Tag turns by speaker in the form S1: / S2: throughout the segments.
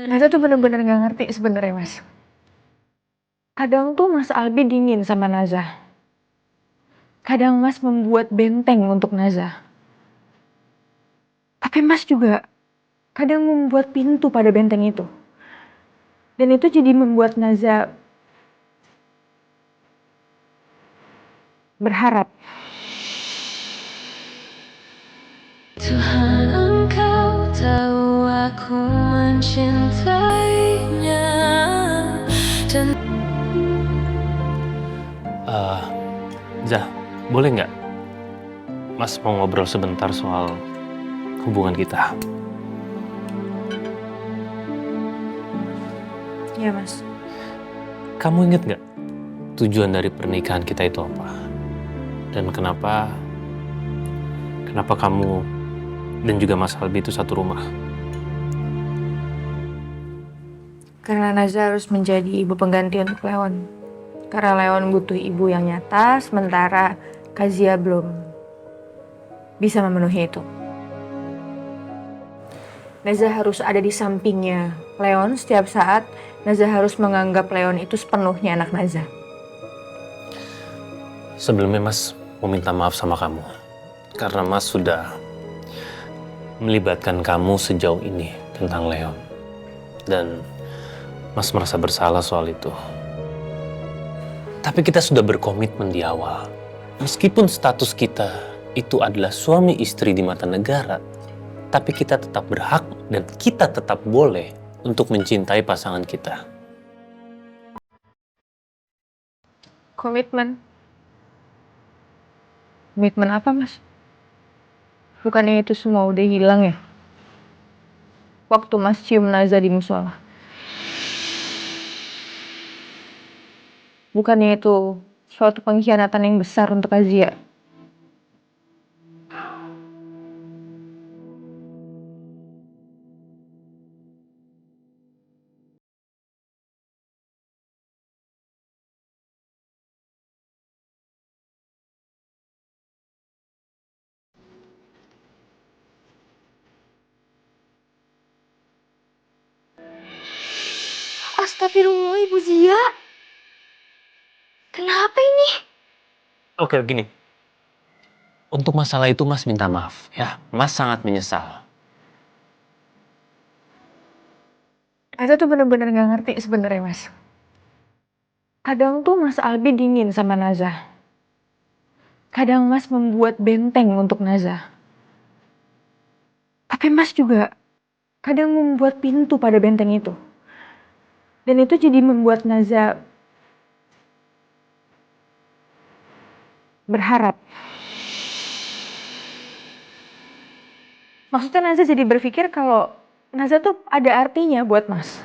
S1: Naza tuh bener-bener gak ngerti sebenarnya Mas. Kadang tuh Mas Albi dingin sama Naza. Kadang Mas membuat benteng untuk Naza. Tapi Mas juga kadang membuat pintu pada benteng itu. Dan itu jadi membuat Naza berharap.
S2: Tuhan, Engkau tahu aku mencintainya dan
S3: Zah, boleh nggak Mas mau ngobrol sebentar soal hubungan kita?
S1: Iya Mas.
S3: Kamu inget nggak tujuan dari pernikahan kita itu apa? Dan kenapa kamu dan juga Mas Albi itu satu rumah?
S1: Karena Naza harus menjadi ibu pengganti untuk Leon. Karena Leon butuh ibu yang nyata, sementara Kazia belum bisa memenuhi itu. Naza harus ada di sampingnya Leon setiap saat. Naza harus menganggap Leon itu sepenuhnya anak Naza.
S3: Sebelumnya Mas mau minta maaf sama kamu. Karena Mas sudah melibatkan kamu sejauh ini tentang Leon. Dan Mas merasa bersalah soal itu. Tapi kita sudah berkomitmen di awal. Meskipun status kita itu adalah suami istri di mata negara, tapi kita tetap berhak dan kita tetap boleh untuk mencintai pasangan kita.
S1: Komitmen? Komitmen apa Mas? Bukannya itu semua udah hilang ya? Waktu Mas cium Naza di musola. Bukannya itu suatu pengkhianatan yang besar untuk Azia?
S2: Astagfirullah Ibu Zia. Kenapa ini?
S3: Oke, gini. Untuk masalah itu Mas minta maaf ya. Mas sangat menyesal.
S1: Naza tuh bener-bener gak ngerti sebenarnya Mas. Kadang tuh Mas Albi dingin sama Naza. Kadang Mas membuat benteng untuk Naza. Tapi Mas juga kadang membuat pintu pada benteng itu. Dan itu jadi membuat Naza berharap. Maksudnya Naza jadi berpikir kalau Naza tuh ada artinya buat Mas.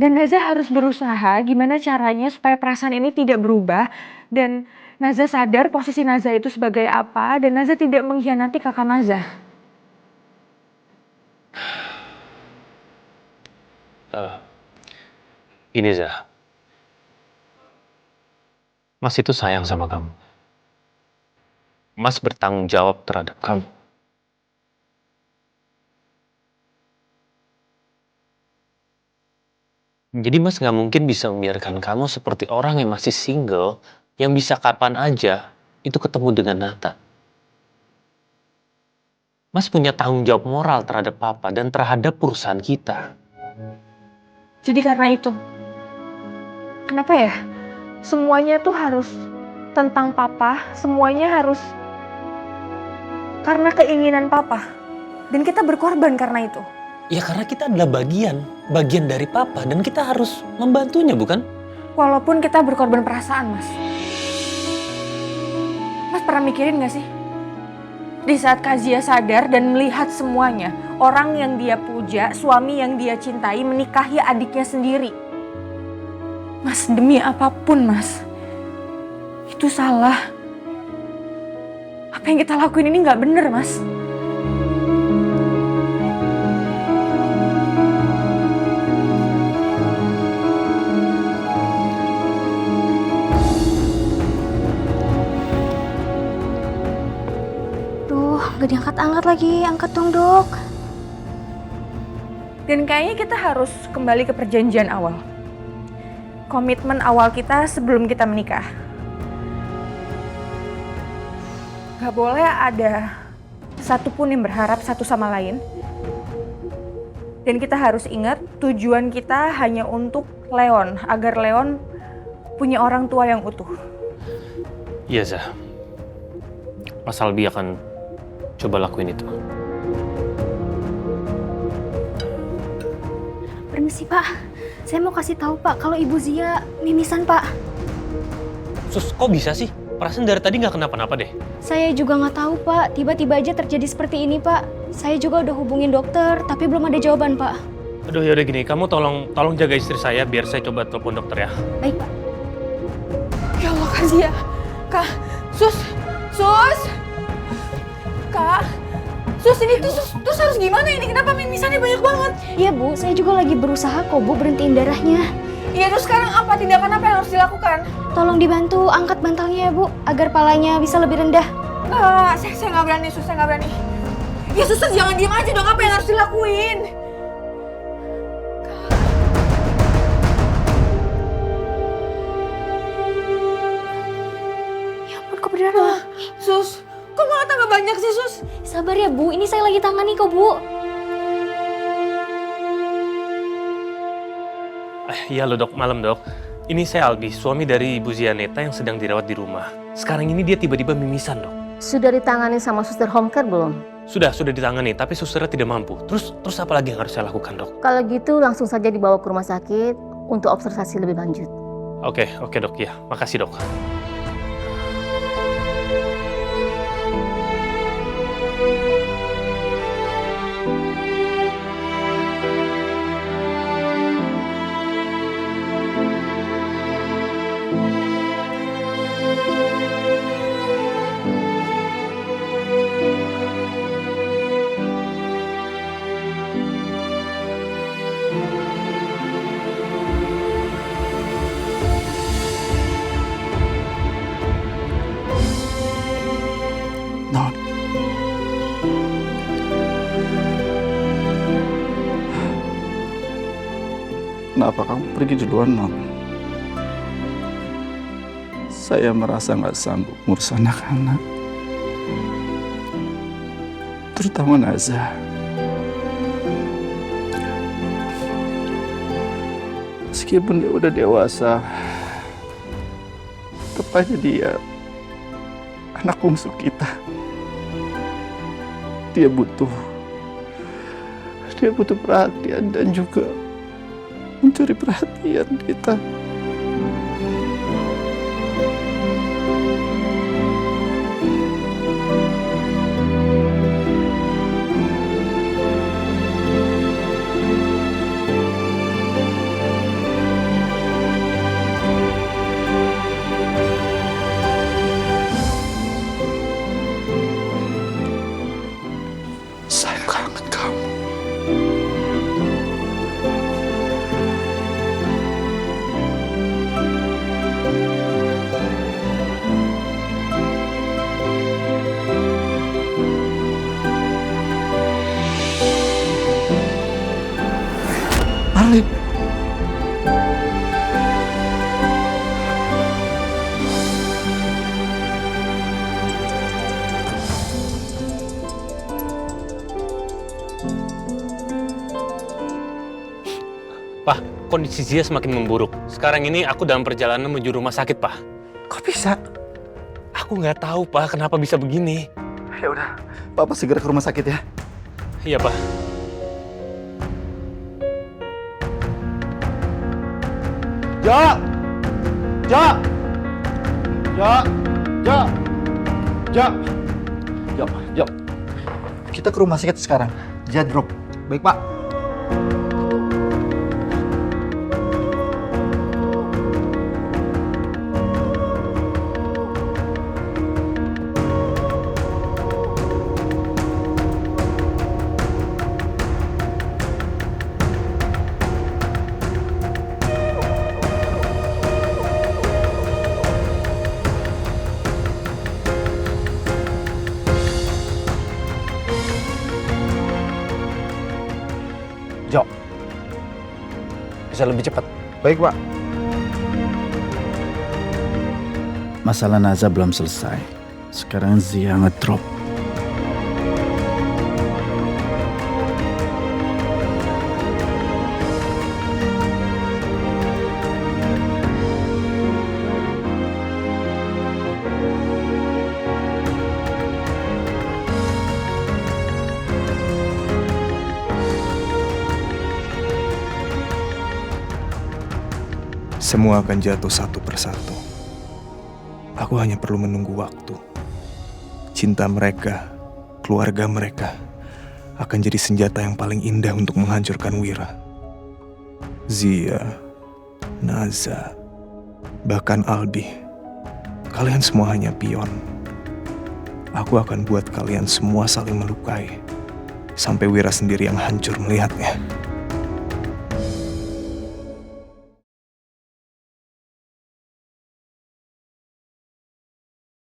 S1: Dan Naza harus berusaha gimana caranya supaya perasaan ini tidak berubah. Dan Naza sadar posisi Naza itu sebagai apa. Dan Naza tidak mengkhianati kakak Naza.
S3: Ini Zah. Mas itu sayang sama kamu. Mas bertanggung jawab terhadap kamu. Jadi Mas gak mungkin bisa membiarkan kamu seperti orang yang masih single, yang bisa kapan aja itu ketemu dengan Nata. Mas punya tanggung jawab moral terhadap Papa dan terhadap perusahaan kita.
S1: Jadi karena itu, kenapa ya? Semuanya tuh harus tentang Papa, semuanya harus karena keinginan Papa. Dan kita berkorban karena itu.
S3: Ya karena kita adalah bagian dari Papa dan kita harus membantunya, bukan?
S1: Walaupun kita berkorban perasaan, Mas. Mas pernah mikirin gak sih? Di saat Kazia sadar dan melihat semuanya, orang yang dia puja, suami yang dia cintai menikahi adiknya sendiri. Mas, demi apapun, Mas. Itu salah. Apa yang kita lakuin ini gak bener, Mas.
S2: Gak diangkat-angkat lagi, angkat dong dok.
S1: Dan kayaknya kita harus kembali ke perjanjian awal. Komitmen awal kita sebelum kita menikah. Gak boleh ada satupun yang berharap satu sama lain. Dan kita harus ingat tujuan kita hanya untuk Leon, agar Leon punya orang tua yang utuh.
S3: Iya, Zah. Mas Albi akan coba lakuin itu.
S4: Permisi Pak, saya mau kasih tahu Pak kalau Ibu Zia mimisan Pak.
S3: Sus, kok bisa sih? Perasaan dari tadi nggak kenapa-napa deh.
S4: Saya juga nggak tahu Pak, tiba-tiba aja terjadi seperti ini Pak. Saya juga udah hubungin dokter, tapi belum ada jawaban Pak.
S3: Aduh, yaudah gini, kamu tolong jaga istri saya biar saya coba telepon dokter ya.
S4: Baik Pak.
S1: Ya Allah, Kak Zia. Kak, Sus. Kak, Sus ini tuh Sus harus gimana ini? Kenapa mimisannya banyak banget?
S4: Iya Bu, saya juga lagi berusaha kok Bu berhentiin darahnya.
S1: Iya, terus sekarang apa tindakan apa yang harus dilakukan?
S4: Tolong dibantu angkat bantalnya ya Bu, agar palanya bisa lebih rendah.
S1: Saya nggak berani, Sus, saya nggak berani. Ya Sus, jangan diem aja dong, apa yang harus dilakuin?
S4: Ya ampun, kok berdarah?
S1: Sus, kok malah tambah banyak sih, Sus?
S4: Sabar ya Bu, ini saya lagi tangani kok Bu.
S3: Iya loh dok, malam dok. Ini saya Albi, suami dari Ibu Zianeta yang sedang dirawat di rumah. Sekarang ini dia tiba-tiba mimisan dok.
S5: Sudah ditangani sama suster home care belum?
S3: Sudah ditangani, tapi susternya tidak mampu. Terus apa lagi yang harus saya lakukan dok?
S5: Kalau gitu langsung saja dibawa ke rumah sakit untuk observasi lebih lanjut.
S3: Oke dok, ya. Makasih dok.
S6: Non. Kenapa kamu pergi duluan, Non? Saya merasa nggak sanggup ngurus anak-anak. Terutama Nazah. Meskipun dia udah dewasa, tetap aja dia anak bungsu kita. Dia butuh perhatian dan juga mencuri perhatian kita. Saya kangen kamu. Marlin.
S3: Pak, kondisi Zia semakin memburuk. Sekarang ini aku dalam perjalanan menuju rumah sakit, Pak.
S6: Kok bisa?
S3: Aku nggak tahu, Pak, kenapa bisa begini.
S6: Ya udah, Papa segera ke rumah sakit ya.
S3: Iya, Pak.
S6: Ja! Ja! Ja! Ja! Ja! Ja, ja. Kita ke rumah sakit sekarang. Ja drop. Baik, Pak. Jo,
S7: bisa lebih cepat.
S6: Baik, Pak. Masalah Naza belum selesai. Sekarang Zia ngedrop.
S8: Semua akan jatuh satu persatu. Aku hanya perlu menunggu waktu. Cinta mereka, keluarga mereka, akan jadi senjata yang paling indah untuk menghancurkan Wira. Zia, Naza, bahkan Albi. Kalian semua hanya pion. Aku akan buat kalian semua saling melukai. Sampai Wira sendiri yang hancur melihatnya.